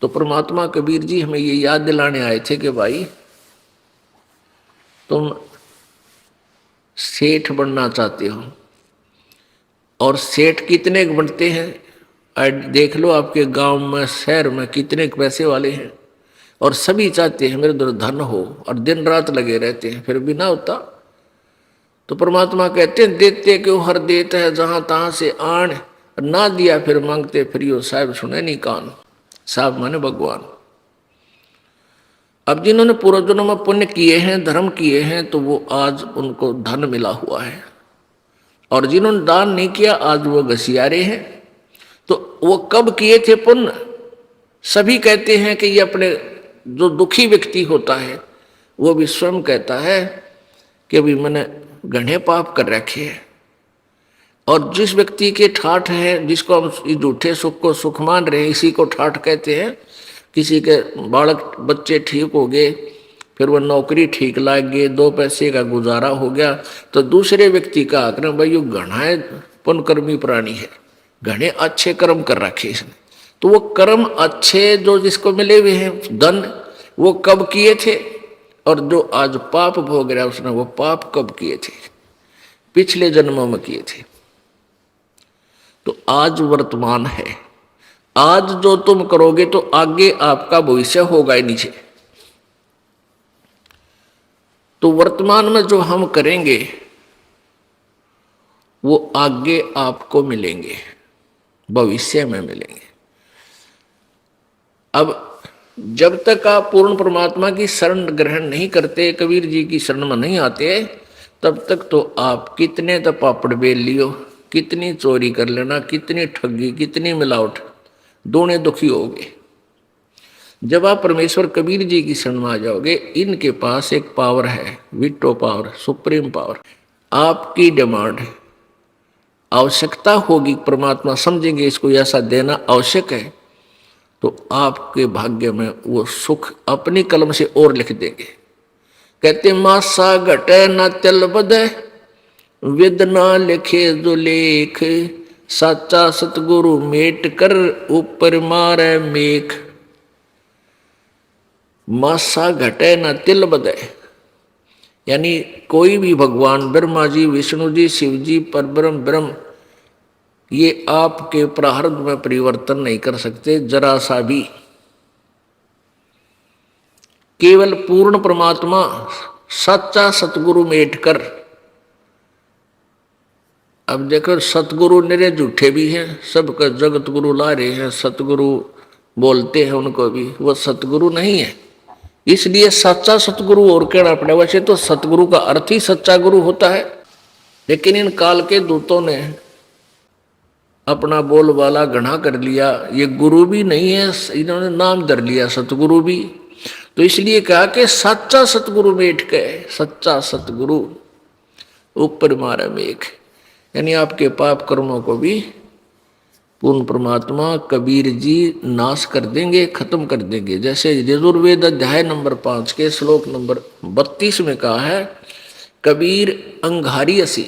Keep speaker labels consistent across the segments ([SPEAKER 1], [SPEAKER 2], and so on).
[SPEAKER 1] तो परमात्मा कबीर जी हमें ये याद दिलाने आए थे कि भाई तुम सेठ बनना चाहते हो, और सेठ कितने बनते हैं? देख लो आपके गांव में शहर में कितने पैसे वाले हैं, और सभी चाहते हैं मेरे अंदर धन हो, और दिन रात लगे रहते हैं, फिर भी ना होता। तो परमात्मा कहते हैं देते क्यों हर देत है जहां तहां से आन, ना दिया फिर मांगते फिर साहब सुने नहीं कान। साहब माने भगवान। अब जिन्होंने पूर्वजन्म में पुण्य किए हैं, धर्म किए हैं, तो वो आज उनको धन मिला हुआ है, और जिन्होंने दान नहीं किया आज वो घसियारे हैं। तो वो कब किए थे पुण्य? सभी कहते हैं कि ये अपने जो दुखी व्यक्ति होता है वो भी स्वयं कहता है कि अभी मैंने घने पाप कर रखे हैं। और जिस व्यक्ति के ठाठ है, जिसको हम झूठे सुख को सुख मान रहे हैं, इसी को ठाठ कहते हैं। किसी के बालक बच्चे ठीक हो गए, फिर वो नौकरी ठीक लाग गई, 2 पैसे का गुजारा हो गया, तो दूसरे व्यक्ति का आग्रह भाई यो घना पुण्यकर्मी प्राणी है, घने अच्छे कर्म कर रखे इसने। तो वो कर्म अच्छे जो जिसको मिले हुए हैं धन, वो कब किए थे? और जो आज पाप भोग रहा है उसने वो पाप कब किए थे? पिछले जन्मों में किए थे। तो आज वर्तमान है, आज जो तुम करोगे तो आगे आपका भविष्य होगा ही नीचे। तो वर्तमान में जो हम करेंगे वो आगे आपको मिलेंगे, भविष्य में मिलेंगे। अब जब तक आप पूर्ण परमात्मा की शरण ग्रहण नहीं करते, कबीर जी की शरण में नहीं आते, तब तक तो आप कितने तो पापड़ बेल लियो, कितनी चोरी कर लेना, कितनी ठगी, कितनी मिलावट, दोनों दुखी होगे। जब आप परमेश्वर कबीर जी की शरण में आ जाओगे, इनके पास एक पावर है, विटो पावर, सुप्रीम पावर। आपकी डिमांड आवश्यकता होगी, परमात्मा समझेंगे इसको ऐसा देना आवश्यक है, तो आपके भाग्य में वो सुख अपनी कलम से और लिख देंगे। कहते मासा घटे न तिल बधे, विद ना लिखे जो लेख, साचा सतगुरु मेट कर ऊपर मारे मेख। मासा घटे न तिल बधे, यानी कोई भी भगवान ब्रह्मा जी, विष्णु जी, शिव जी, परब्रह्म ब्रह्म, ये आपके प्रारब्ध में परिवर्तन नहीं कर सकते जरा सा भी। केवल पूर्ण परमात्मा सच्चा सतगुरु मेट कर। अब देखो सतगुरु निरे झूठे भी हैं, सबका जगत गुरु ला रहे हैं, सतगुरु बोलते हैं उनको भी, वो सतगुरु नहीं है। इसलिए सच्चा सतगुरु और कहना पड़ा। वैसे तो सतगुरु का अर्थ ही सच्चा गुरु होता है, लेकिन इन काल के दूतों ने अपना बोलबाला घना कर लिया, ये गुरु भी नहीं है, इन्होंने नाम धर लिया सतगुरु भी। तो इसलिए कहा कि सच्चा सतगुरु मेट के, सच्चा सतगुरु ऊपर मारे मेघ, यानी आपके पाप कर्मों को भी पूर्ण परमात्मा कबीर जी नाश कर देंगे, खत्म कर देंगे। जैसे यजुर्वेद अध्याय नंबर 5 के श्लोक नंबर 32 में कहा है, कबीर अंगारी असी।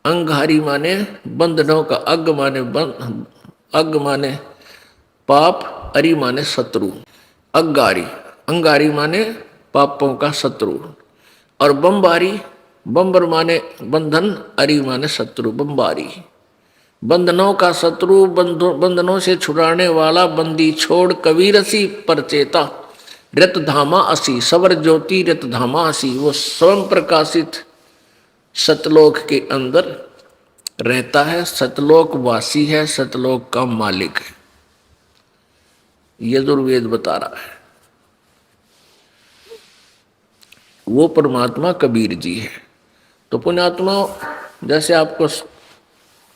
[SPEAKER 1] अंगारी माने बंधनों का, अग माने बंध, अग माने पाप, अरि माने शत्रु। अंगारी, अंगारी माने पापों का शत्रु, और बम्बारी, बम्बर माने बंधन, अरि माने शत्रु, बम्बारी बंधनों का शत्रु, बंधनों से छुड़ाने वाला, बंदी छोड़ कबीर असी परचेता, रत धामा असी, सवर ज्योति रत धामा असी। वो स्वयं प्रकाशित सतलोक के अंदर रहता है, सतलोक वासी है, सतलोक का मालिक है, यजुर्वेद बता रहा है। वो परमात्मा कबीर जी है। तो पुण्यात्मा, जैसे आपको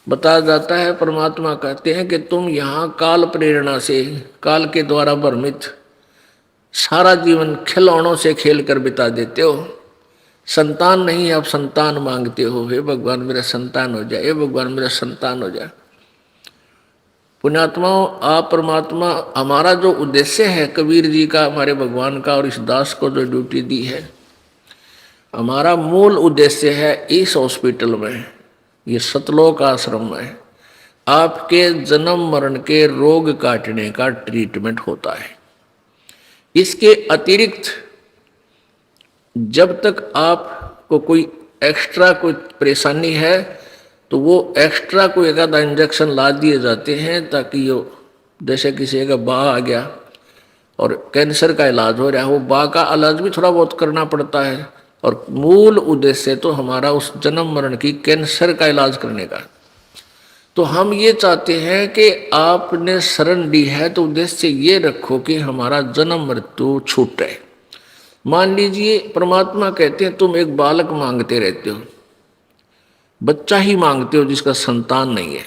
[SPEAKER 1] बताया जाता है, परमात्मा कहते हैं कि तुम यहाँ काल प्रेरणा से, काल के द्वारा भ्रमित सारा जीवन खिलौनों से खेल कर बिता देते हो। संतान नहीं, आप संतान मांगते हो, हे भगवान मेरा संतान हो जाए, हे भगवान मेरा संतान हो जाए। पुण्यात्माओं, आप परमात्मा, हमारा जो उद्देश्य है कबीर जी का, हमारे भगवान का, और इस दास को जो ड्यूटी दी है, हमारा मूल उद्देश्य है इस हॉस्पिटल में, ये सतलोक आश्रम में आपके जन्म मरण के रोग काटने का ट्रीटमेंट होता है। इसके अतिरिक्त जब तक आपको कोई एक्स्ट्रा कोई परेशानी है तो वो एक्स्ट्रा कोई एक आधा इंजेक्शन ला दिए जाते हैं, ताकि यो जैसे किसी का बाह आ गया और कैंसर का इलाज हो रहा है, वो बाह का इलाज भी थोड़ा बहुत करना पड़ता है। और मूल उद्देश्य तो हमारा उस जन्म मरण की कैंसर का इलाज करने का। तो हम ये चाहते हैं कि आपने शरण ली है तो उद्देश्य ये रखो कि हमारा जन्म मृत्यु छूटे। मान लीजिए परमात्मा कहते हैं तुम एक बालक मांगते रहते हो, बच्चा ही मांगते हो जिसका संतान नहीं है,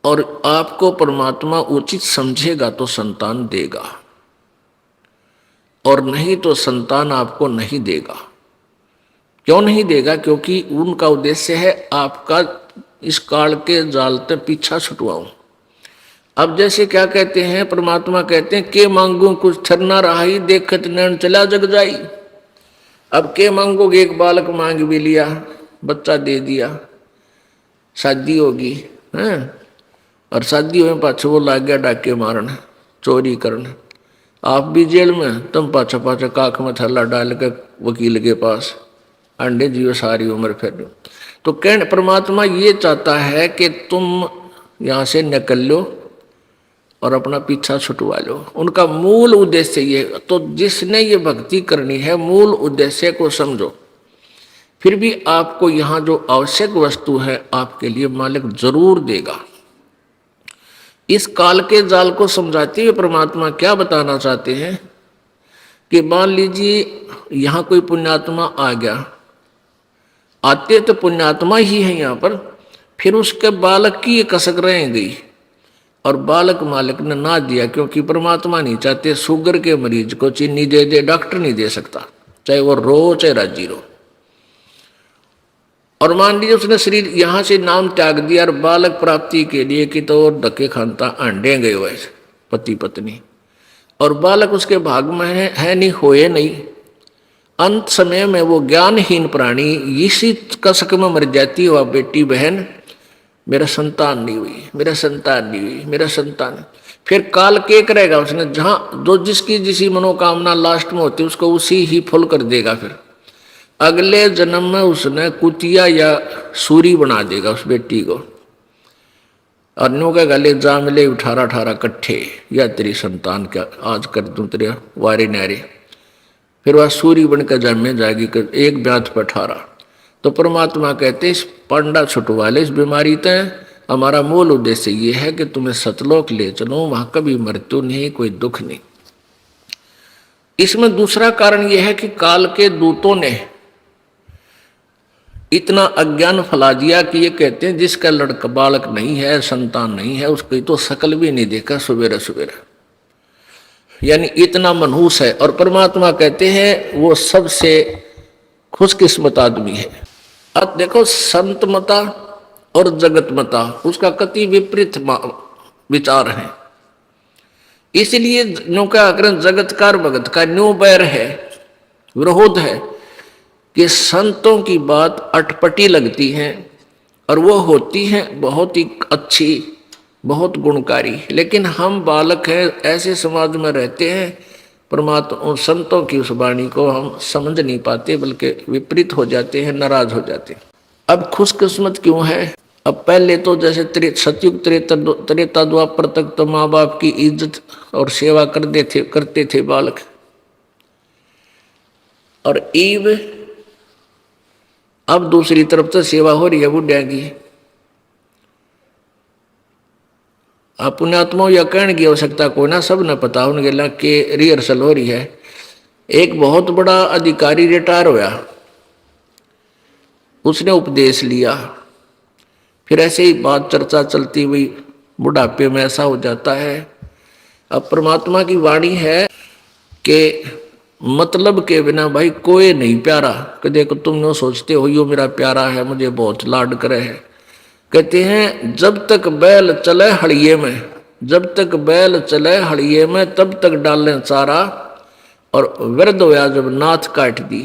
[SPEAKER 1] और आपको परमात्मा उचित समझेगा तो संतान देगा, और नहीं तो संतान आपको नहीं देगा। क्यों नहीं देगा? क्योंकि उनका उद्देश्य है आपका इस काल के जाल से पीछा छुटवाऊं। अब जैसे क्या कहते हैं, परमात्मा कहते हैं के मांगू कुछ ठर ना रहा, देखत नैन चला जग जाई। अब के मांगोगे? एक बालक मांग भी लिया, बच्चा दे दिया, शादी होगी है, और शादी होने पाछे वो लाग गया डाके मारन, चोरी करन, आप भी जेल में, तुम पाछा पाछा काख में थैला डाल के वकील के पास अंडे जियो सारी उम्र फिर। तो कह परमात्मा ये चाहता है कि तुम यहाँ से निकल लो और अपना पीछा छुटवा लो। उनका मूल उद्देश्य ये। तो जिसने ये भक्ति करनी है, मूल उद्देश्य को समझो। फिर भी आपको यहाँ जो आवश्यक वस्तु है आपके लिए मालिक जरूर देगा। इस काल के जाल को समझाते हुए परमात्मा क्या बताना चाहते हैं कि मान लीजिए यहाँ कोई पुण्यात्मा आ गया, आते तो पुण्यात्मा ही है यहाँ पर, फिर उसके बालक की ये कसक रह गई और बालक मालिक ने ना दिया, क्योंकि परमात्मा नहीं चाहते शुगर के मरीज को चीनी दे दे, डॉक्टर नहीं दे सकता, चाहे वो रो चाहे राजी रो। और मान लीजिए उसने शरीर यहाँ से नाम त्याग दिया और बालक प्राप्ति के लिए कि तो धक्के खानता अंडे गए हुए पति पत्नी, और बालक उसके भाग में है नहीं, होए नहीं। अंत समय में वो ज्ञानहीन प्राणी इसी कसक में मर जाती है, वह बेटी बहन मेरा संतान नहीं हुई, मेरा संतान नहीं हुई, मेरा संतान। फिर काल के करेगा, उसने जहाँ जो जिसकी जिसी मनोकामना लास्ट में होती है उसको उसी ही फुल कर देगा। फिर अगले जन्म में उसने कुतिया या सूरी बना देगा उस बेटी को, और नो का गले जा मिले 18 कट्ठे, या तेरी संतान क्या आज कर दूं तेरे वारे नारे। फिर वह सूरी बनकर जन्मे जाएगी कर एक ब्यात पर 18। तो परमात्मा कहते इस पंडा छुटवा ले इस बीमारी तय। हमारा मूल उद्देश्य ये है कि तुम्हें सतलोक ले चलो, वहां कभी मृत्यु नहीं, कोई दुख नहीं। इसमें दूसरा कारण यह है कि काल के दूतों ने इतना अज्ञान फैला दिया कि ये कहते हैं जिसका लड़का बालक नहीं है, संतान नहीं है, उसकी तो शकल भी नहीं देखा सवेरे सवेरे, यानी इतना मनहूस है। और परमात्मा कहते हैं वो सबसे खुशकिस्मत आदमी है। अब देखो संतमता और जगतमता उसका कति विपरीत विचार है। इसलिए न्यू का जगत का भगत का न्यू बैर है, विरोध है कि संतों की बात अटपटी लगती है और वो होती है बहुत ही अच्छी, बहुत गुणकारी, लेकिन हम बालक हैं, ऐसे समाज में रहते हैं, परमात्मा उन संतों की उस वाणी को हम समझ नहीं पाते, बल्कि विपरीत हो जाते हैं, नाराज हो जाते हैं। अब खुशकिस्मत क्यों है? अब पहले तो जैसे सतयुग त्रेता द्वापर तक तो माँ बाप की इज्जत और सेवा करते थे बालक, और ईव अब दूसरी तरफ से सेवा हो रही है बुढ़िया की। आप पुण्यात्माओं या कहने की आवश्यकता कोई ना, सब न पता उनके लग के रिहर्सल हो रही है। एक बहुत बड़ा अधिकारी रिटायर होया, उसने उपदेश लिया, फिर ऐसे ही बात चर्चा चलती हुई बुढ़ापे में ऐसा हो जाता है। अब परमात्मा की वाणी है कि मतलब के बिना भाई कोई नहीं प्यारा, कि देखो तुम सोचते हो यो मेरा प्यारा है, मुझे बहुत लाड करे है। कहते हैं जब तक बैल चले हड़िये में, जब तक बैल चले हड़िये में तब तक डालें चारा, और वृद्ध होया जब नाथ काट दी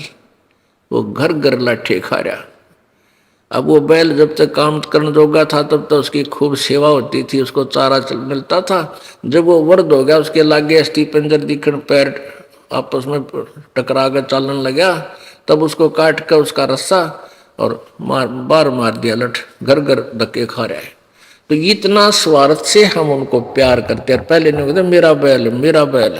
[SPEAKER 1] वो घर घर लाठे खा रहा। अब वो बैल जब तक काम करने जोगा था तब तक उसकी खूब सेवा होती थी, उसको चारा मिलता था। जब वो वर्द हो गया, उसके लागे अस्थि पंजर दिखण, पैर आपस में टकरा कर चालन लगा, तब उसको काट कर उसका रस्सा और मार दिया लठ, घर घर धक्के खा रहा है। तो इतना स्वार्थ से हम उनको प्यार करते हैं। पहले नहीं कहते मेरा बैल मेरा बैल।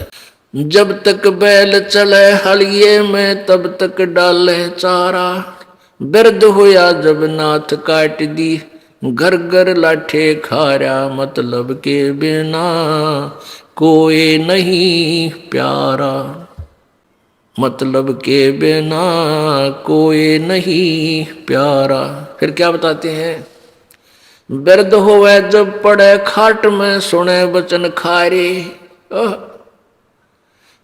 [SPEAKER 1] जब तक बैल चले हलिये में तब तक डाले चारा, दर्द होया जब नाथ काट दी घर घर लाठे खारा, मतलब के बिना कोई नहीं प्यारा, मतलब के बिना कोई नहीं प्यारा। फिर क्या बताते हैं, दर्द होवे जब पड़े खाट में सुने बचन खारे,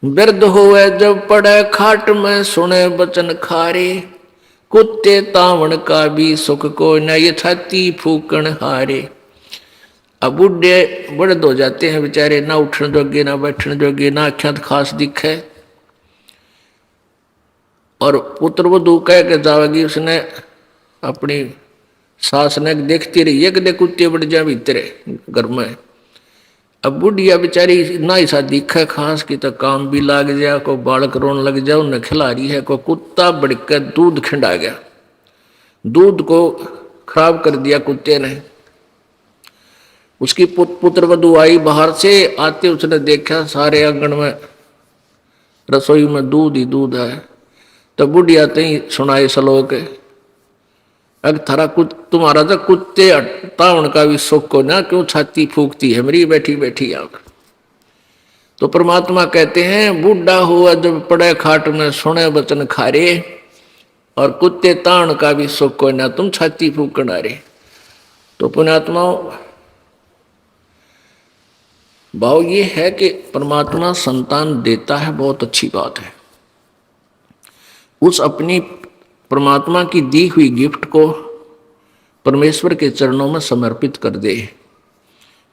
[SPEAKER 1] दर्द होवे जब पड़े खाट में सुने बचन खारे, कुत्ते तावण का भी सुख को न, ये छाती फूकण हारे। अब बुढ़े बड़द हो जाते हैं बेचारे, ना उठने जोगे ना बैठने जोगे, ना अख्यात खास दिखे, और पुत्र वधू कह के जावेगी उसने अपनी सास ने देखती रही है कि देख कुत्ते बढ़ जा भीतर घर में। अब बुढ़िया बेचारी ना ही सा दिखे खास की, तो काम भी लाग जाए, को बालक रोन लग जाए, उन्हें खिला रही है, को कुत्ता बढ़कर दूध खिंडा गया, दूध को खराब कर दिया कुत्ते ने। उसकी पुत्र वधू आई बाहर से, आते उसने देखा सारे आंगन में रसोई में दूध ही दूध है। तो बुढ़िया तई सुनाए श्लोक, अगर थारा तुम्हारा तो कुत्ते तावण का भी सुख को ना, क्यों छाती फूकती है मेरी बैठी बैठी आंख। तो परमात्मा कहते हैं बूढ़ा हुआ जब पड़े खाट में सुने बचन खारे, और कुत्ते तावण का भी सुख को ना, तुम छाती फूकना रे। तो पुण्यात्माओं, भाव ये है कि परमात्मा संतान देता है, बहुत अच्छी बात है। उस अपनी परमात्मा की दी हुई गिफ्ट को परमेश्वर के चरणों में समर्पित कर दे।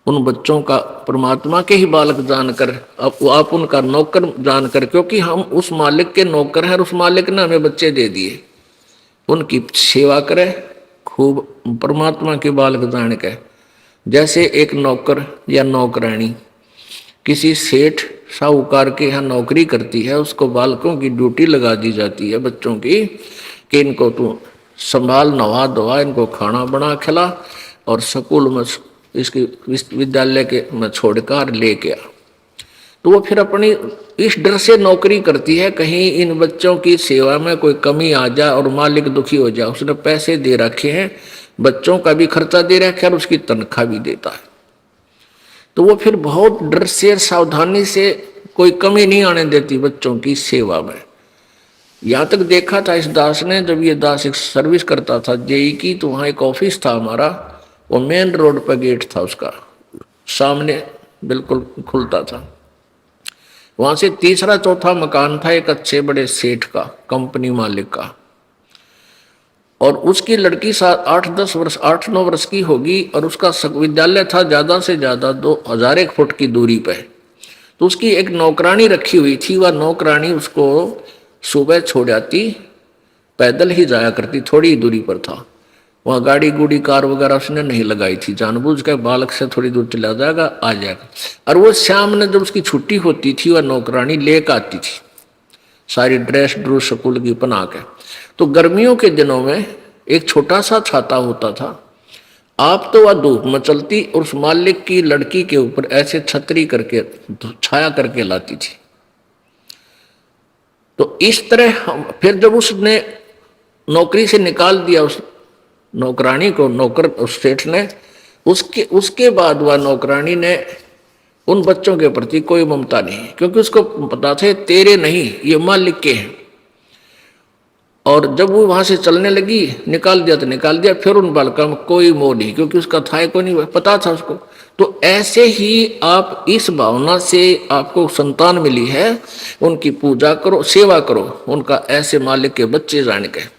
[SPEAKER 1] उन बच्चों का परमात्मा के ही बालक जानकर, आप उनका नौकर जानकर, क्योंकि हम उस मालिक के नौकर हैं और उस मालिक ने हमें बच्चे दे दिए, उनकी सेवा करें खूब परमात्मा के बालक जान के। जैसे एक नौकर या नौकरानी किसी सेठ साहूकार के यहाँ नौकरी करती है, उसको बालकों की ड्यूटी लगा दी जाती है बच्चों की, कि इनको तू संभाल, नवा धोवा, इनको खाना बना खिला, और स्कूल में इसके विद्यालय के में छोड़कर लेके आ। तो वो फिर अपनी इस डर से नौकरी करती है, कहीं इन बच्चों की सेवा में कोई कमी आ जाए और मालिक दुखी हो जाए। उसने पैसे दे रखे हैं, बच्चों का भी खर्चा दे रखा है और उसकी तनख्वाह भी देता है। तो वो फिर बहुत डर से सावधानी से कोई कमी नहीं आने देती बच्चों की सेवा में। यहाँ तक देखा था इस दास ने, जब ये दास एक सर्विस करता था जेई की, तो वहाँ एक ऑफिस था हमारा, वो मेन रोड पर गेट था उसका, सामने बिल्कुल खुलता था। वहाँ से तीसरा चौथा मकान था एक अच्छे बड़े सेठ का, कंपनी मालिक का, और उसकी लड़की 8-9 वर्ष की होगी, और उसका विद्यालय था ज़्यादा से ज़्यादा 2000 फुट की दूरी पे। तो उसकी एक नौकरानी रखी हुई थी, वह नौकरानी उसको सुबह छोड़ जाती, पैदल ही जाया करती, थोड़ी ही दूरी पर था। वहाँ गाड़ी गुड़ी कार वगैरह उसने नहीं लगाई थी, जानबूझ के बालक से थोड़ी दूर चला जाएगा आ जाएगा। और वो शाम में जब उसकी छुट्टी होती थी, वह नौकरानी लेकर आती थी सारी ड्रेस ड्रूस स्कूल की बना के। तो गर्मियों के दिनों में एक छोटा सा छाता होता था, आप तो वह धूप में चलती और उस मालिक की लड़की के ऊपर ऐसे छतरी करके छाया करके लाती थी। तो इस तरह फिर जब उसने नौकरी से निकाल दिया उस नौकरानी को, नौकर उस सेठ ने, उसके बाद वह नौकरानी ने उन बच्चों के प्रति कोई ममता नहीं, क्योंकि उसको पता था तेरे नहीं, ये मालिक के हैं। और जब वो वहां से चलने लगी, निकाल दिया तो निकाल दिया, फिर उन बालकों में कोई मोह नहीं, क्योंकि उसका था को नहीं पता था उसको। तो ऐसे ही आप इस भावना से आपको संतान मिली है, उनकी पूजा करो, सेवा करो, उनका ऐसे मालिक के बच्चे जान के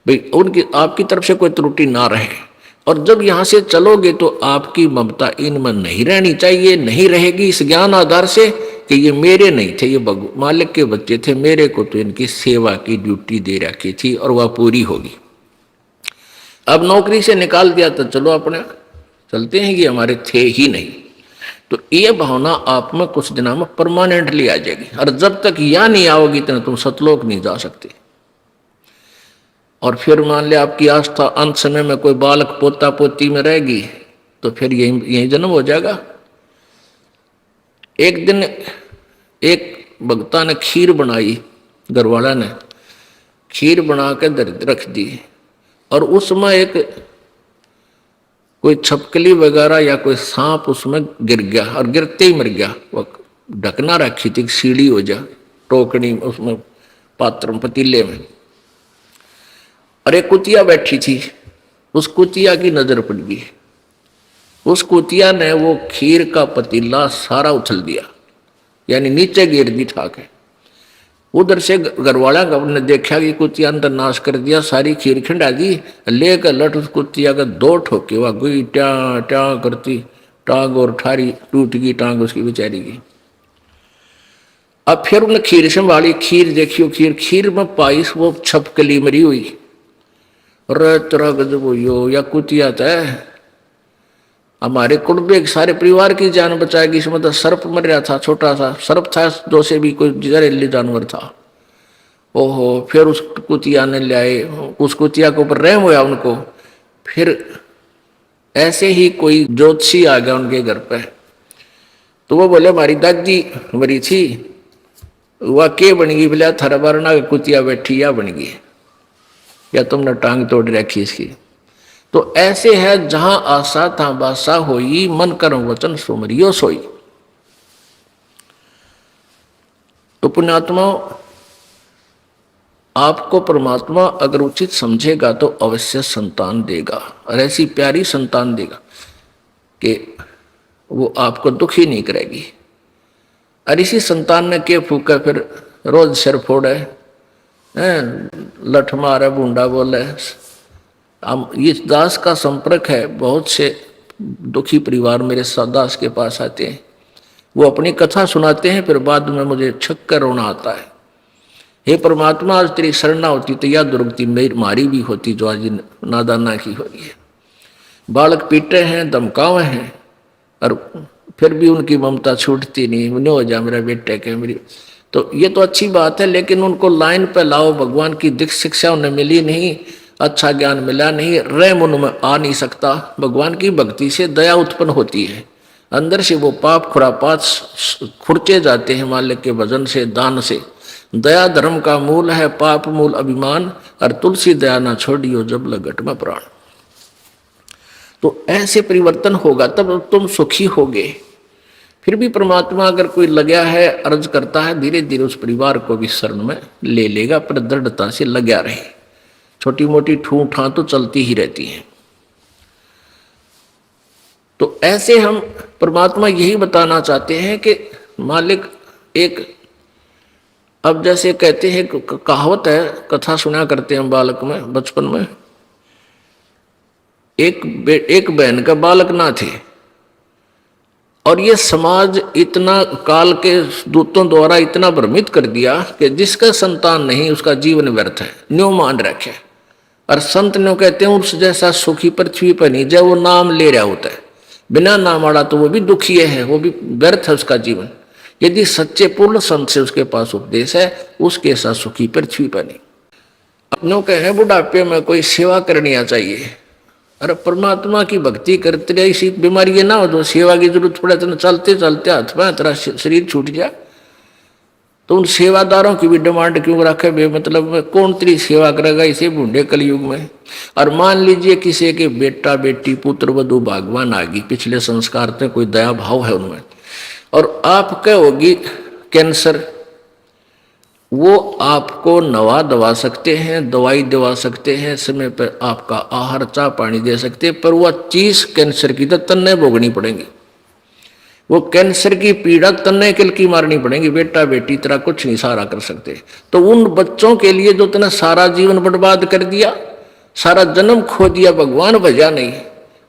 [SPEAKER 1] भाई उनकी आपकी तरफ से कोई त्रुटि ना रहे। और जब यहाँ से चलोगे तो आपकी ममता इनमें नहीं रहनी चाहिए, नहीं रहेगी इस ज्ञान आधार से कि ये मेरे नहीं थे, ये मालिक के बच्चे थे, मेरे को तो इनकी सेवा की ड्यूटी दे रखी थी और वह पूरी होगी। अब नौकरी से निकाल दिया तो चलो अपने चलते हैं, ये हमारे थे ही नहीं। तो ये भावना आप में कुछ दिनों में परमानेंटली आ जाएगी, और जब तक यह नहीं आओगी तो तुम सतलोक नहीं जा सकते। और फिर मान लिया आपकी आस्था अंत समय में कोई बालक पोता पोती में रहेगी, तो फिर यही जन्म हो जाएगा। एक दिन एक भक्ता ने खीर बनाई, घरवाला ने खीर बना के रख दी, और उसमें एक कोई छपकली वगैरह या कोई सांप उसमें गिर गया, और गिरते ही मर गया। वो ढकना रखी थी सीढ़ी हो जा टोकनी उसमें पात्र पतीले में, और एक कुतिया बैठी थी। उस कुतिया की नजर पड़ गई, उस कुतिया ने वो खीर का पतीला सारा उछल दिया, यानी नीचे गिर दी ठाके। उधर से घरवाला ने देखा कि कुतिया अंदर नाश कर दिया, सारी खीर खिंडा दी, लेकर लट उस कुतिया का दो ठोके, वह गई ट्या ट्या करती, टांग और ठारी टूट गई टांग उसकी बेचारी की। अब फिर उन्हें खीर संभाली, खीर देखियो, खीर में पाइस वो छपकली मरी हुई। तरह गजब हो या कुतिया तय हमारे कुटुंबे सारे परिवार की जान बचाएगी। इसमें तो सर्प मर रहा था, छोटा सा सर्प था, दो से भी कोई जहरीली जानवर था। ओहो, फिर उस कुतिया ने ले आए, उस कुतिया के ऊपर रहम हुआ उनको। फिर ऐसे ही कोई ज्योतिषी आ गया उनके घर पे, तो वो बोले हमारी दादी मरी थी, वह के बन गई? बोले थारा बारना कुतिया बैठी या बन गई, या तुमने टांग तोड़ रखी इसकी। तो ऐसे है, जहां आशा था बासा होई, मन कर्म वचन सुमरियो सोई। तो पुण्यात्मा, आपको परमात्मा अगर उचित समझेगा तो अवश्य संतान देगा, और ऐसी प्यारी संतान देगा कि वो आपको दुखी नहीं करेगी। और इसी संतान ने के फूका फिर रोज सिर फोड़े, लठ मारे, बूंडा बोले। इस दास का संपर्क है, बहुत से दुखी परिवार मेरे दास के पास आते हैं, वो अपनी कथा सुनाते हैं, फिर बाद में मुझे छक्कर रोना आता है। हे परमात्मा, आज तेरी शरणा होती तो यह दुर्गति मेरी मारी भी होती जो आज नादाना की हो रही है। बालक पीटे हैं, धमकावे हैं, और फिर भी उनकी ममता छूटती नहीं, उन्हें हो जा मेरा बेटे के मेरी। तो ये तो अच्छी बात है, लेकिन उनको लाइन पे लाओ। भगवान की दिख शिक्षा उन्हें मिली नहीं, अच्छा ज्ञान मिला नहीं, रहम उनमें आ नहीं सकता। भगवान की भक्ति से दया उत्पन्न होती है, अंदर से वो पाप खुरापात खुरचे जाते हैं मालिक के भजन से, दान से। दया धर्म का मूल है, पाप मूल अभिमान, और तुलसी दया ना छोड़ियो जब लगट में प्राण। तो ऐसे परिवर्तन होगा तब तुम सुखी होगे। फिर भी परमात्मा अगर कोई लगा है, अर्ज करता है, धीरे धीरे उस परिवार को भी शरण में ले लेगा, पर दृढ़ता से लगा रहे। छोटी मोटी ठू ठा तो चलती ही रहती है। तो ऐसे हम परमात्मा यही बताना चाहते हैं कि मालिक एक, अब जैसे कहते हैं, कहावत है, कथा सुना करते हैं बालक में, बचपन में, एक बहन का बालक ना थे, और ये समाज इतना काल के दूतों द्वारा इतना भ्रमित कर दिया कि जिसका संतान नहीं उसका जीवन व्यर्थ है, न्यू मान रखे। और संत न्यू कहते हैं, उस जैसा सुखी पृथ्वी पर नहीं, जब वो नाम ले रहा होता है, बिना नाम वाला तो वो भी दुखी है, वो भी व्यर्थ है उसका जीवन। यदि सच्चे पूर्ण संत से उसके पास उपदेश है, उसके साथ सुखी पृथ्वी पर नहीं। अपनों कहे बुढ़ापे में कोई सेवा करनी आ चाहिए, अरे परमात्मा की भक्ति करते रहे, इसी बीमारी ये ना हो तो सेवा की जरूरत पड़े, तो चलते चलते हाथ में तेरा शरीर छूट जाए। तो उन सेवादारों की भी डिमांड क्यों रखे बेमतलब में? कौन तेरी सेवा करेगा इसे बूढ़े कलयुग में? और मान लीजिए किसी के बेटा बेटी पुत्र वधु भागवान आ गई, पिछले संस्कार में कोई दया भाव है उनमें, और आप कहोगी कैंसर, वो आपको नवा दवा सकते हैं, दवाई दवा सकते हैं, समय पर आपका आहार चाह पानी दे सकते हैं, पर वह चीज कैंसर की तो तन्ने भोगनी पड़ेगी। वो कैंसर की पीड़ा तन्ने किल की मारनी पड़ेगी, बेटा बेटी तरह कुछ नहीं सहारा कर सकते। तो उन बच्चों के लिए जो तुमने सारा जीवन बर्बाद कर दिया, सारा जन्म खो दिया, भगवान भजा नहीं,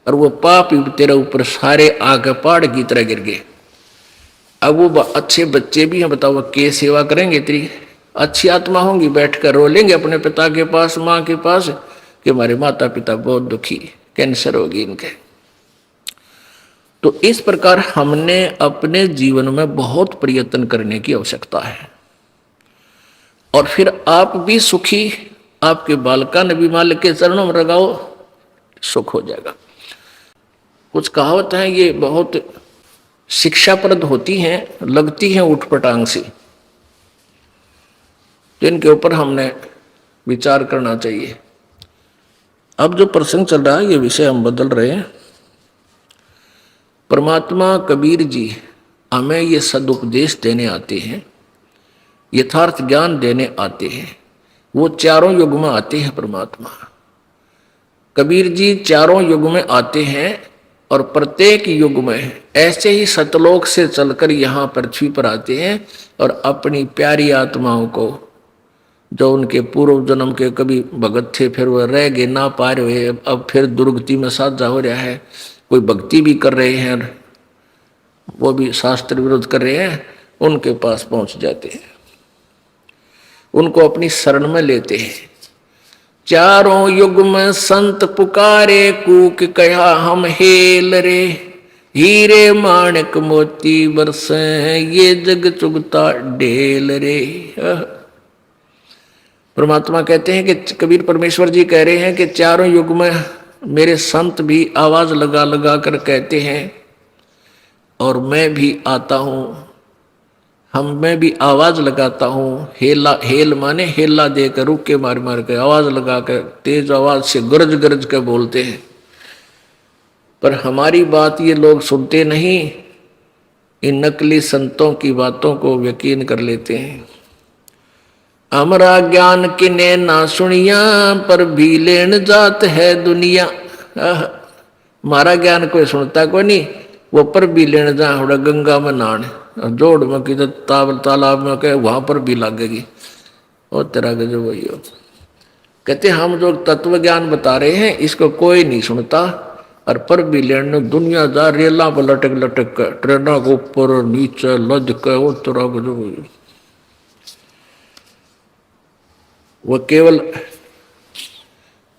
[SPEAKER 1] और वो पाप तेरे ऊपर सारे आगे पहाड़ की तरह गिर गए। अब वो अच्छे बच्चे भी हैं, बताओ के सेवा करेंगे? तेरी अच्छी आत्मा होंगी, बैठ कर रो लेंगे अपने पिता के पास, माँ के पास, कि हमारे माता पिता बहुत दुखी, कैंसर होगी इनके। तो इस प्रकार हमने अपने जीवन में बहुत प्रयत्न करने की आवश्यकता है, और फिर आप भी सुखी, आपके बालका नबी मालिक के चरणों में लगाओ, सुख हो जाएगा। कुछ कहावत है, ये बहुत शिक्षाप्रद होती हैं, लगती हैं उठपटांग सी, जिनके ऊपर हमने विचार करना चाहिए। अब जो प्रसंग चल रहा है, ये विषय हम बदल रहे हैं। परमात्मा कबीर जी हमें ये सदुपदेश देने आते हैं, यथार्थ ज्ञान देने आते हैं। वो चारों युग में आते हैं परमात्मा कबीर जी, चारों युग में आते हैं, और प्रत्येक युग में ऐसे ही सतलोक से चलकर यहाँ पृथ्वी पर आते हैं, और अपनी प्यारी आत्माओं को, जो उनके पूर्व जन्म के कभी भगत थे, फिर वह रह गए ना पा रहे, अब फिर दुर्गति में साझा हो रहा है, कोई भक्ति भी कर रहे हैं, वो भी शास्त्र विरोध कर रहे हैं, उनके पास पहुंच जाते हैं, उनको अपनी शरण में लेते हैं। चारों युग में संत पुकारे, कूक कहा हम हेल रे, हीरे माणिक मोती बरसे, ये जग चुगता ढेल रे। परमात्मा कहते हैं कि कबीर परमेश्वर जी कह रहे हैं कि चारों युग में मेरे संत भी आवाज लगा लगा कर कहते हैं, और मैं भी आता हूँ, मैं भी आवाज लगाता हूँ। हेला, हेल माने हेला देकर, रुक के मार मार के आवाज लगा कर, तेज आवाज से गरज गरज कर बोलते हैं, पर हमारी बात ये लोग सुनते नहीं, इन नकली संतों की बातों को यकीन कर लेते हैं। हमारा ज्ञान किने ना सुनिया, पर भी लेन जात है दुनिया। हमारा ज्ञान कोई सुनता कोई नहीं, वो पर भी लेन जा, गंगा में नहाने, जोड़ में किधर तालाब में कहे वहां पर भी लगेगी, और तरह के जो वही हो। कहते हम जो तत्व ज्ञान बता रहे हैं इसको कोई नहीं सुनता, और पर भी लेने दुनिया जा, रेला पर लटक लटक कर, ट्रेनों के ऊपर नीचे लद के, वो तरह के जो वही। वो केवल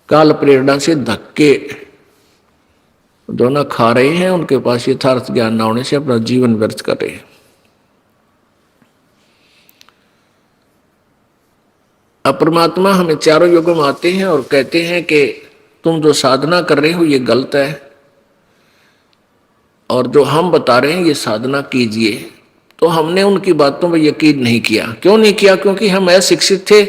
[SPEAKER 1] काल प्रेरणा से धक्के जो ना खा रहे हैं, उनके पास यथार्थ ज्ञान ना होने से अपना जीवन व्यर्थ कर रहे हैं। अब परमात्मा हमें चारों युगों में आते हैं और कहते हैं कि तुम जो साधना कर रहे हो ये गलत है, और जो हम बता रहे हैं ये साधना कीजिए। तो हमने उनकी बातों पर यकीन नहीं किया। क्यों नहीं किया? क्योंकि हम अशिक्षित थे,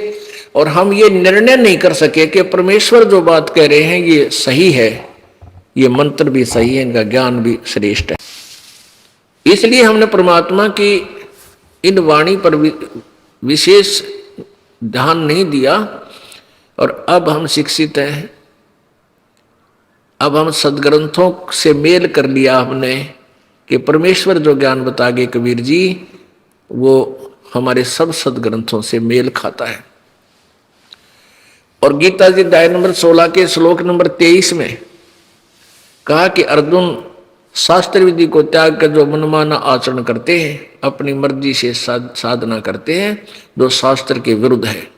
[SPEAKER 1] और हम ये निर्णय नहीं कर सके कि परमेश्वर जो बात कह रहे हैं ये सही है, ये मंत्र भी सही है, इनका ज्ञान भी श्रेष्ठ है। इसलिए हमने परमात्मा की इन वाणी पर विशेष ध्यान नहीं दिया, और अब हम शिक्षित हैं, अब हम सदग्रंथों से मेल कर लिया हमने कि परमेश्वर जो ज्ञान बता गए कबीर जी, वो हमारे सब सदग्रंथों से मेल खाता है। और गीता जी अध्याय नंबर 16 के श्लोक नंबर 23 में कहा कि अर्जुन शास्त्र विधि को त्याग कर जो मनमाना आचरण करते हैं, अपनी मर्जी से साधना करते हैं जो शास्त्र के विरुद्ध है,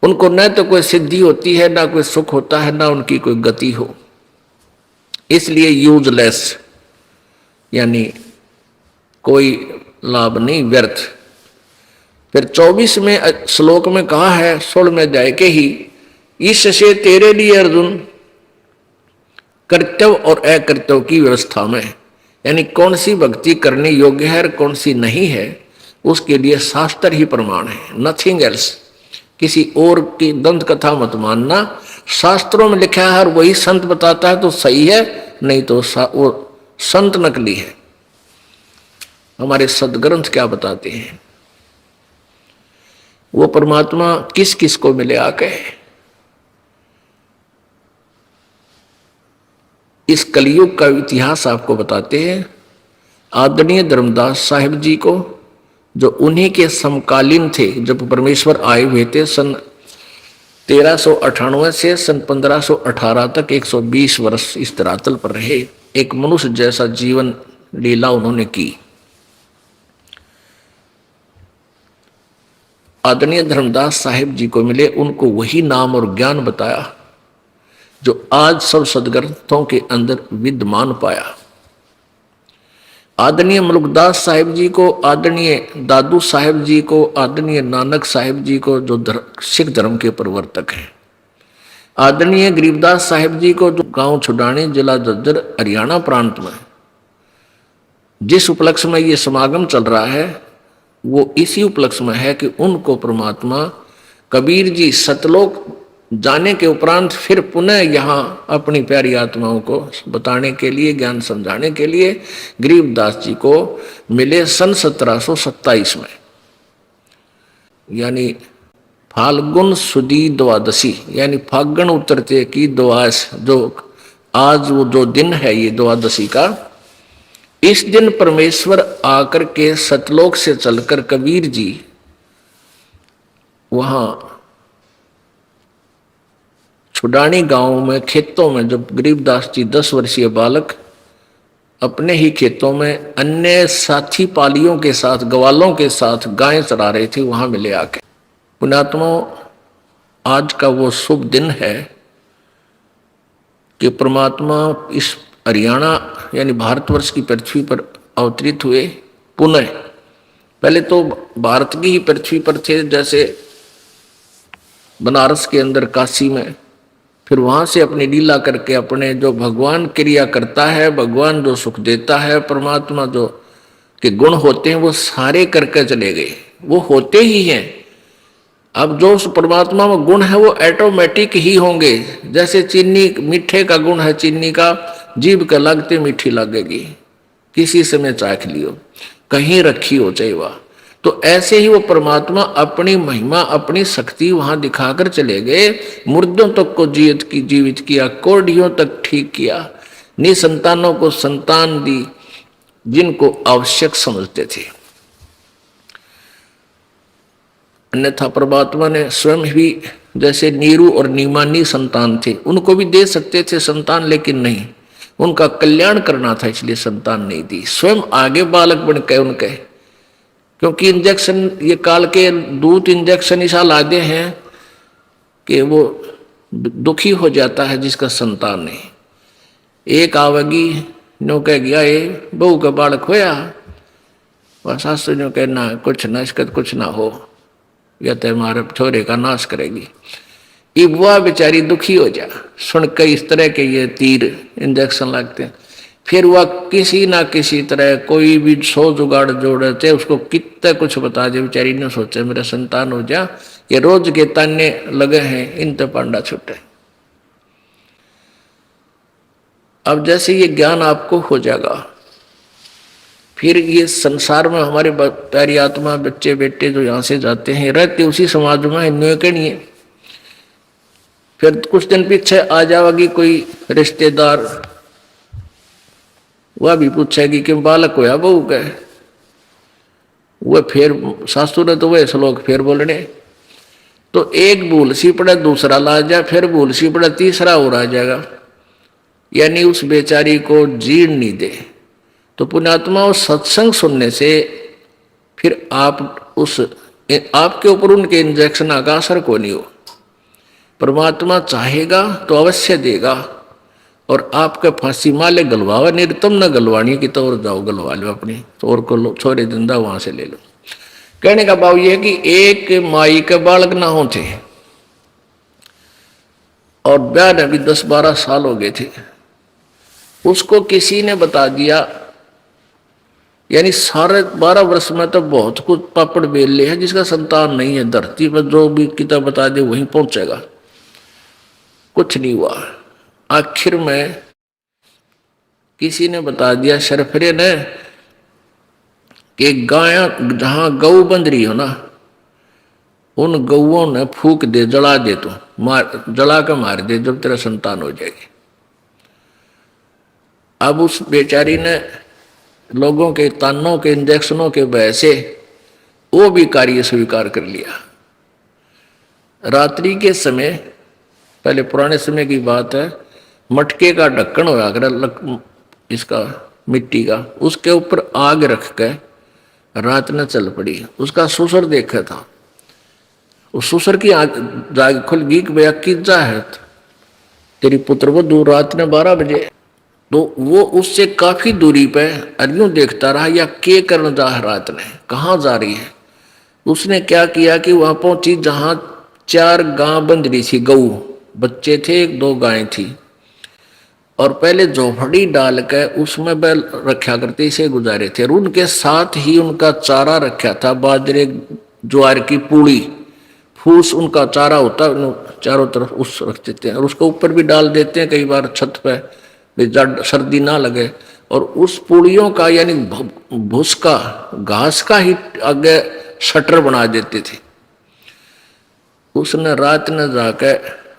[SPEAKER 1] उनको न तो कोई सिद्धि होती है, ना कोई सुख होता है, ना उनकी कोई गति हो। इसलिए यूजलेस, यानी कोई लाभ नहीं, व्यर्थ। फिर 24 में श्लोक में कहा है 16 में अध्याय के ही, इससे तेरे लिए अर्जुन कर्तव्य और अकर्तव्य की व्यवस्था में, यानी कौन सी भक्ति करने योग्य है और कौन सी नहीं है, उसके लिए शास्त्र ही प्रमाण है, नथिंग एल्स। किसी और की दंत कथा मत मानना, शास्त्रों में लिखा है और वही संत बताता है तो सही है, नहीं तो वो संत नकली है। हमारे सदग्रंथ क्या बताते हैं, वो परमात्मा किस किस को मिले आके इस कलयुग का इतिहास आपको बताते हैं। आदरणीय धर्मदास साहिब जी को, जो उन्हीं के समकालीन थे जब परमेश्वर आए हुए थे, सन 1398 से सन 1518 तक 120 वर्ष इस धरातल पर रहे। एक मनुष्य जैसा जीवन लीला उन्होंने की। आदरणीय धर्मदास साहिब जी को मिले, उनको वही नाम और ज्ञान बताया जो आज सब सदग्रंथों के अंदर विद्यमान पाया। आदरणीय मलुकदास साहिब जी को, आदरणीय दादू साहिब जी को, आदरणीय नानक साहिब जी को जो सिख धर्म के प्रवर्तक हैं, आदरणीय गरीबदास साहिब जी को जो गांव छुडानी जिला झज्जर हरियाणा प्रांत में जिस उपलक्ष्य में ये समागम चल रहा है वो इसी उपलक्ष्य में है कि उनको परमात्मा कबीर जी सतलोक जाने के उपरांत फिर पुनः यहाँ अपनी प्यारी आत्माओं को बताने के लिए, ज्ञान समझाने के लिए गरीबदास जी को मिले सन 1727 में, यानी फाल्गुन सुदी द्वादशी, यानी फागण उतरते की द्वादश, जो आज वो जो दिन है ये द्वादशी का, इस दिन परमेश्वर आकर के सतलोक से चलकर कबीर जी वहां छुडानी गांव में खेतों में, जब गरीबदास जी 10 वर्षीय बालक अपने ही खेतों में अन्य साथी पालियों के साथ, ग्वालों के साथ गायें चरा रहे थे, वहां मिले आके। पुण्यात्माओं, आज का वो शुभ दिन है कि परमात्मा इस हरियाणा यानी भारतवर्ष की पृथ्वी पर अवतरित हुए पुनः। पहले तो भारत की ही पृथ्वी पर थे, जैसे बनारस के अंदर काशी में, फिर वहां से अपनी लीला करके अपने जो भगवान क्रिया करता है, भगवान जो सुख देता है, परमात्मा जो के गुण होते हैं वो सारे करके चले गए, वो होते ही हैं। अब जो उस परमात्मा में गुण है वो ऑटोमेटिक ही होंगे। जैसे चीनी, मीठे का गुण है चीनी का, जीभ का लगते मीठी लगेगी, किसी समय चाख लियो, कहीं रखी हो चाहे वह। तो ऐसे ही वो परमात्मा अपनी महिमा, अपनी शक्ति वहां दिखाकर चले गए। मुर्दों तक को जीवित किया, कोढ़ियों तक ठीक किया, निसंतानों को संतान दी जिनको आवश्यक समझते थे। अन्यथा परमात्मा ने स्वयं भी, जैसे नीरू और नीमानी संतान थे, उनको भी दे सकते थे संतान, लेकिन नहीं, उनका कल्याण करना था इसलिए संतान नहीं दी। स्वयं आगे बालक बन के उनके, क्योंकि इंजेक्शन, ये काल के दूत इंजेक्शन ऐसा लादे हैं कि वो दुखी हो जाता है जिसका संतान नहीं। एक आवेगी नो कह गया ये बहू का बालक होया, वह सासू जो कहना कुछ न इसका कुछ ना हो, या तो हमारे छोरे का नाश करेगी। अब वह बेचारी दुखी हो जा सुन के इस तरह के ये तीर इंजेक्शन लगते हैं। फिर वह किसी ना किसी तरह कोई भी 100 जुगाड़ जोड़ते उसको कितना कुछ बता दे, बेचारी ने सोचे मेरा संतान हो जा। ये रोज के ताने लगे हैं, इन तो पांडा छूटे। अब जैसे ये ज्ञान आपको हो जाएगा, फिर ये संसार में हमारे प्यारी आत्मा, बच्चे बेटे जो यहाँ से जाते हैं, रहते उसी समाज में न्यू के नहीं है। फिर कुछ दिन पीछे आ जाएगी कोई रिश्तेदार, वह भी पूछेगी कि बालक होया बहू का, वह फिर सासू ने तो वह श्लोक फिर बोलने, तो एक भूल सी पड़े दूसरा ला जाए, फिर भूल सी पड़े तीसरा और आ जाएगा, यानी उस बेचारी को जीर्ण नहीं दे। तो पुण्यात्मा उस सत्संग सुनने से फिर आप उस आपके ऊपर उनके इंजेक्शन का असर को नहीं हो। परमात्मा चाहेगा तो अवश्य देगा, और आपके फांसी माले गलवावा, निर्तम न गलवानी की तो और जाओ गलवा लो अपनी, तो और को छोरे जिंदा वहां से ले लो। कहने का भाव यह कि एक माई के बालक ना हो थे और ब्याह ने भी 10-12 साल हो गए थे, उसको किसी ने बता दिया, यानी सारे 12 वर्ष में तो बहुत कुछ पापड़ बेल ले है, जिसका संतान नहीं है धरती पर जो भी किताब बता दे वहीं पहुंचेगा। कुछ नहीं हुआ। आखिर में किसी ने बता दिया, शरफरे ने, कि गाय जहां गऊ बंध रही हो ना, उन गऊओं ने फूक दे, जला दे, तो मार, जला कर मार दे, जब तेरा संतान हो जाएगी। अब उस बेचारी ने लोगों के तानों के इंजेक्शनों के वजह से वो भी कार्य स्वीकार कर लिया। रात्रि के समय, पहले पुराने समय की बात है, मटके का ढक्कन होया कर इसका मिट्टी का, उसके ऊपर आग रख के रात न चल पड़ी। उसका ससुर देखा था, उस ससुर की आग जाग खुल गई कि भैया किजा है, तेरी पुत्र वो दूर रात ने 12 बजे। तो वो उससे काफी दूरी पे अरियों देखता रहा, या के करना जा रात ने कहाँ जा रही है। उसने क्या किया कि वहां पहुंची जहां 4 गां बंध रही थी, गऊ बच्चे थे, 2 गायें थी, और पहले झोपड़ी डाल के उसमें बैल रखा करते से गुजारे थे। और उनके साथ ही उनका चारा रखा था, बाजरे ज्वार की पूड़ी, फूस उनका चारा होता है, चारों तरफ उस रख देते हैं, और उसको ऊपर भी डाल देते हैं कई बार छत पे, सर्दी ना लगे। और उस पूड़ियों का यानी भूस का, घास का ही आगे शटर बना देते थे। उसने रात न जाके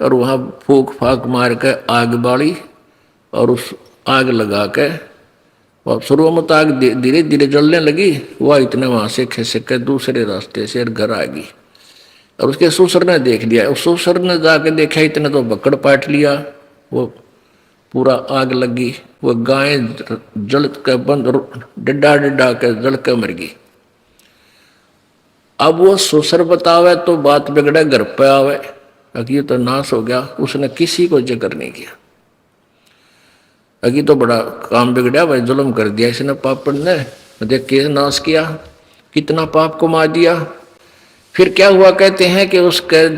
[SPEAKER 1] और वहां फूक फाक मार के आग बाड़ी, और उस आग लगा के, शुरू में तो आग धीरे धीरे जलने लगी, वह इतने वहां से खिसक के दूसरे रास्ते से घर आ गई। और उसके ससुर ने देख लिया, उस ससुर ने जाके देखा, इतने तो बकड़ पाट लिया, वो पूरा आग लगी, वो गाय जल के बंद डिड्डा डिड्डा के जल के मर गई। अब वो ससुर बतावे तो बात बिगड़े, घर पे आवे अगी तो नाश हो गया, उसने किसी को जिक्र नहीं किया। अगी तो बड़ा काम बिगड़ा भाई, जुल्म कर दिया इसने, पापड़ ने देख के नाश किया, कितना पाप को मार दिया। फिर क्या हुआ, कहते हैं कि उसके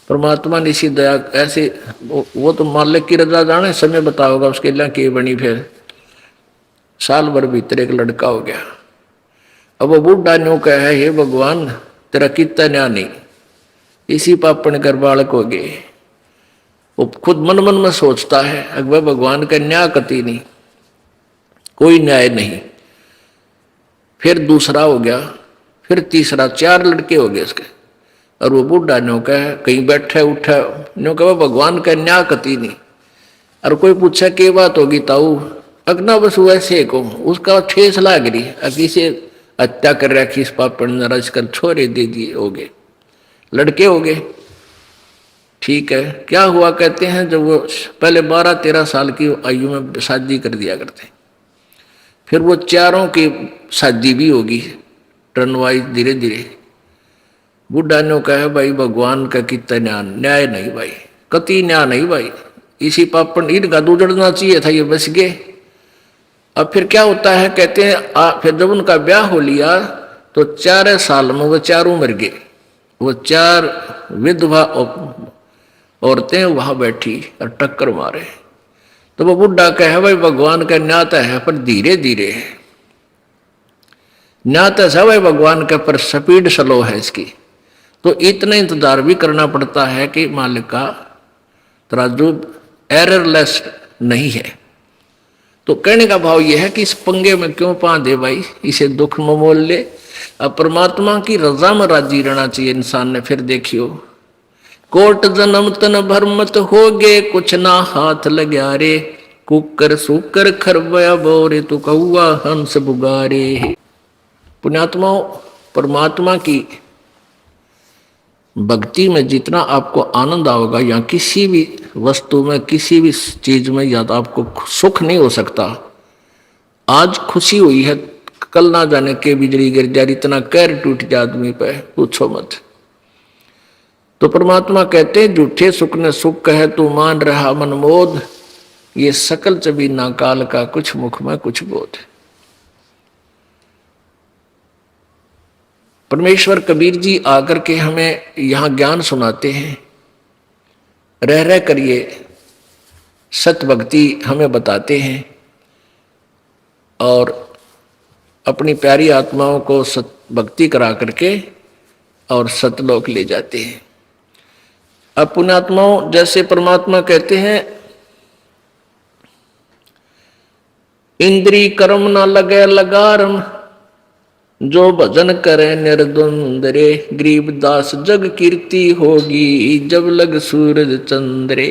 [SPEAKER 1] परमात्मा ने इसी दया ऐसे, वो तो मालिक की रजा जाने, समय बताओगा उसके लिए की बनी। फिर साल भर भीतर एक लड़का हो गया। अब वो बूढ़ा न्यू कहा है, हे भगवान तेरा कितना न्याय नहीं, इसी पापण कर बालक हो गए। वो खुद मन मन में सोचता है, अकबर भगवान का न्याय कति नहीं, कोई न्याय नहीं। फिर दूसरा हो गया, फिर तीसरा, 4 लड़के हो गए उसके। और वो बूढ़ा न्यू कहे, कहीं बैठे उठे न्यू कहे भगवान का न्याय कति नहीं। और कोई पूछा के बात होगी ताऊ, अगना बस वैसे को उसका ठेस लाग रही, अभी से हत्या कर रखी इस पापड़ ने, रच कर छोरे दे दिए, हो गए लड़के हो गए। ठीक है, क्या हुआ, कहते हैं जब वो पहले 12-13 साल की आयु में शादी कर दिया करते, फिर वो चारों की शादी भी होगी टर्न वाइज धीरे धीरे। बुढ़ा ने कहा भाई भगवान का कितना न्याय नहीं भाई, कति न्याय नहीं भाई, इसी पापड़ इनका दूजड़ना चाहिए था, ये बच गए। अब फिर क्या होता है, कहते हैं फिर जब उनका ब्याह हो लिया तो 4 साल में वो चारों मर गए। वो 4 विधवा औरतें वहां बैठी और टक्कर मारे। तो वो बुढ़ा कहे भाई भगवान का न्याय तो है, पर धीरे धीरे है, न्याय तो है भाई भगवान का, पर स्पीड स्लो है इसकी। तो इतना इंतजार भी करना पड़ता है कि मालिक का तराजू एररलेस नहीं है। तो कहने का भाव यह है कि इस पंगे में क्यों बांधे भाई, इसे दुख में मोल ले। अब परमात्मा की रजा में राजी रहना चाहिए इंसान ने। फिर देखियो, कोट जन्म तन भरमत हो गे, कुछ ना हाथ लग्या रे, कुकर सुकर खरबया बोरे, तू कौआ हंस बुगारे। पुण्यात्माओं, परमात्मा की भक्ति में जितना आपको आनंद आओगा, या किसी भी वस्तु में, किसी भी चीज में, या तो आपको सुख नहीं हो सकता। आज खुशी हुई है, कल ना जाने के बिजली गिर जाए, इतना कहर टूट जाए आदमी पे, पूछो मत। तो परमात्मा कहते हैं, झूठे सुख ने सुख कहे तू मान रहा मनमोद, ये सकल चबी ना काल का, कुछ मुख में कुछ बोध। परमेश्वर कबीर जी आकर के हमें यहाँ ज्ञान सुनाते हैं, रह रह करिए सत भक्ति हमें बताते हैं, और अपनी प्यारी आत्माओं को सत भक्ति करा करके और सतलोक ले जाते हैं। अब पुण्यात्माओं, जैसे परमात्मा कहते हैं, इंद्री कर्म ना लगे लगारम, जो भजन करे निर्द्वंद्व रे, गरीबदास जग कीर्ति होगी, जब लग सूरज चंद्रे।